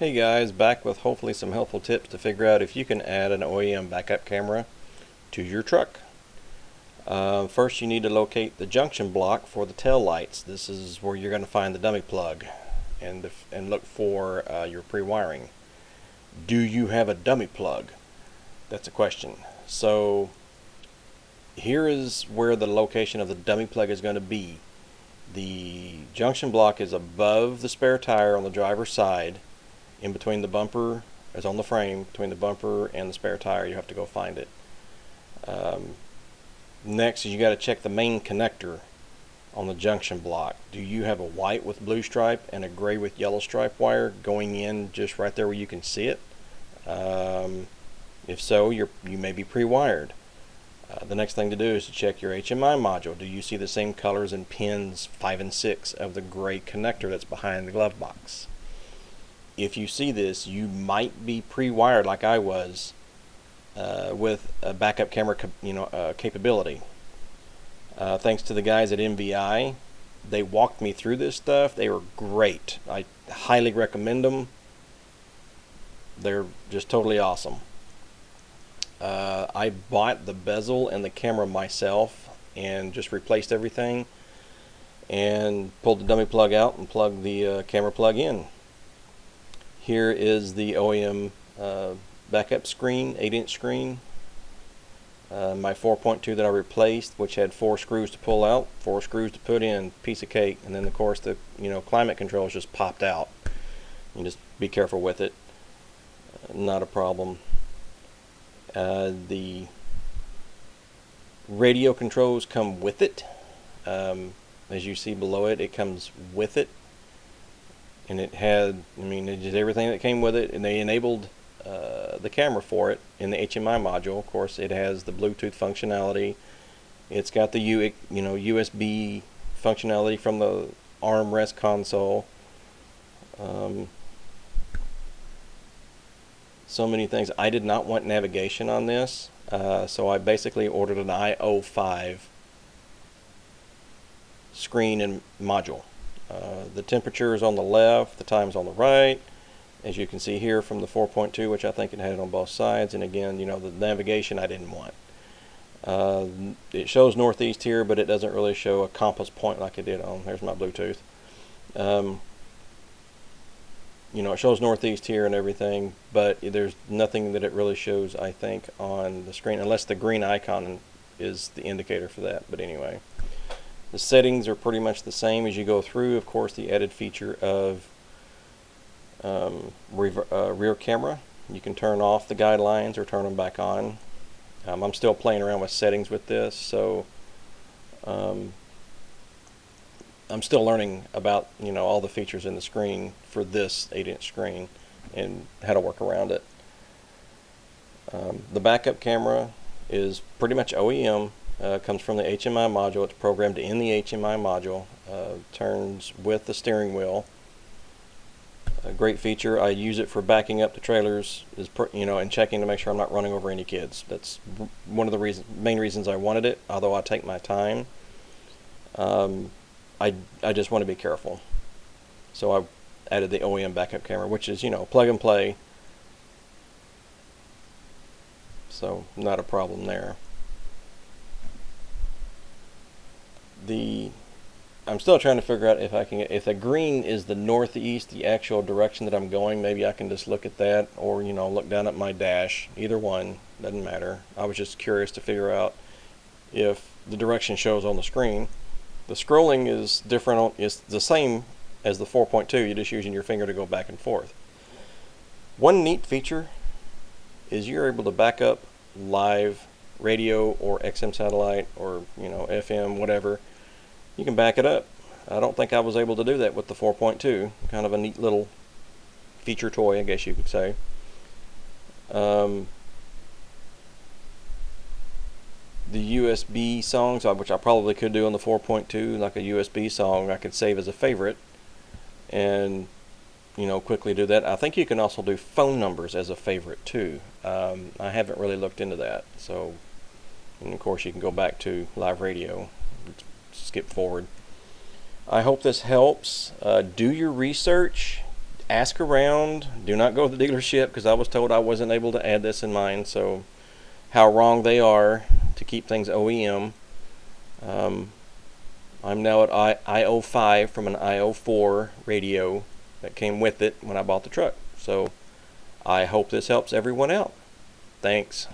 Hey guys, back with hopefully some helpful tips to figure out if you can add an OEM backup camera to your truck. First you need to locate the junction block for the tail lights. This is where you're going to find the dummy plug and look for your pre-wiring. Do you have a dummy plug? That's a question. So here is where the location of the dummy plug is going to be. The junction block is above the spare tire on the driver's side. In between the bumper, as on the frame, between the bumper and the spare tire. You have to go find it. Next is you got to check the main connector on the junction block. Do you have a white with blue stripe and a gray with yellow stripe wire going in just right there where you can see it? If so, you may be pre-wired. The next thing to do is to check your HMI module. Do you see the same colors and pins 5 and 6 of the gray connector that's behind the glove box? If you see this, you might be pre-wired like I was with a backup camera capability. Thanks to the guys at MVI, they walked me through this stuff. They were great. I highly recommend them. They're just totally awesome. I bought the bezel and the camera myself and just replaced everything and pulled the dummy plug out and plugged the camera plug in. Here is the OEM backup screen, 8-inch screen. My 4.2 that I replaced, which had 4 screws to pull out, 4 screws to put in, piece of cake, and then of course the climate controls just popped out. You just be careful with it. Not a problem. The radio controls come with it. As you see below it, it comes with it. And it had, it did everything that came with it, and they enabled the camera for it in the HMI module. Of course, it has the Bluetooth functionality. It's got the USB functionality from the armrest console. So many things. I did not want navigation on this, so I basically ordered an i05 screen and module. The temperature is on the left, the time's on the right, as you can see here from the 4.2, which I think it had on both sides. And again, the navigation I didn't want. It shows northeast here, but it doesn't really show a compass point like it did on, there's my Bluetooth. It shows northeast here and everything, but there's nothing that it really shows, I think, on the screen, unless the green icon is the indicator for that. But anyway. The settings are pretty much the same as you go through. Of course, the added feature of rear camera. You can turn off the guidelines or turn them back on. I'm still playing around with settings with this, so I'm still learning about all the features in the screen for this 8-inch screen and how to work around it. The backup camera is pretty much OEM. Comes from the HMI module. It's programmed in the HMI module. Turns with the steering wheel. A great feature. I use it for backing up the trailers, and checking to make sure I'm not running over any kids. That's one of the main reasons I wanted it. Although I take my time, I just want to be careful. So I added the OEM backup camera, which is plug and play. So not a problem there. I'm still trying to figure out if the green is the northeast, the actual direction that I'm going. Maybe I can just look at that, or look down at my dash. Either one, doesn't matter. I was just curious to figure out if the direction shows on the screen. The scrolling is different. It's the same as the 4.2. You're just using your finger to go back and forth. One neat feature is you're able to back up live radio or XM satellite or FM, whatever. You can back it up. I don't think I was able to do that with the 4.2. Kind of a neat little feature toy, I guess you could say. The USB songs, which I probably could do on the 4.2, like a USB song, I could save as a favorite and quickly do that. I think you can also do phone numbers as a favorite too. I haven't really looked into that. So, and of course you can go back to live radio, skip forward. I hope this helps. Do your research. ask around. Do not go to the dealership, because I was told I wasn't able to add this in mine. So how wrong they are to keep things OEM. I'm now at i05 from an i04 radio that came with it when I bought the truck. So I hope this helps everyone out. Thanks.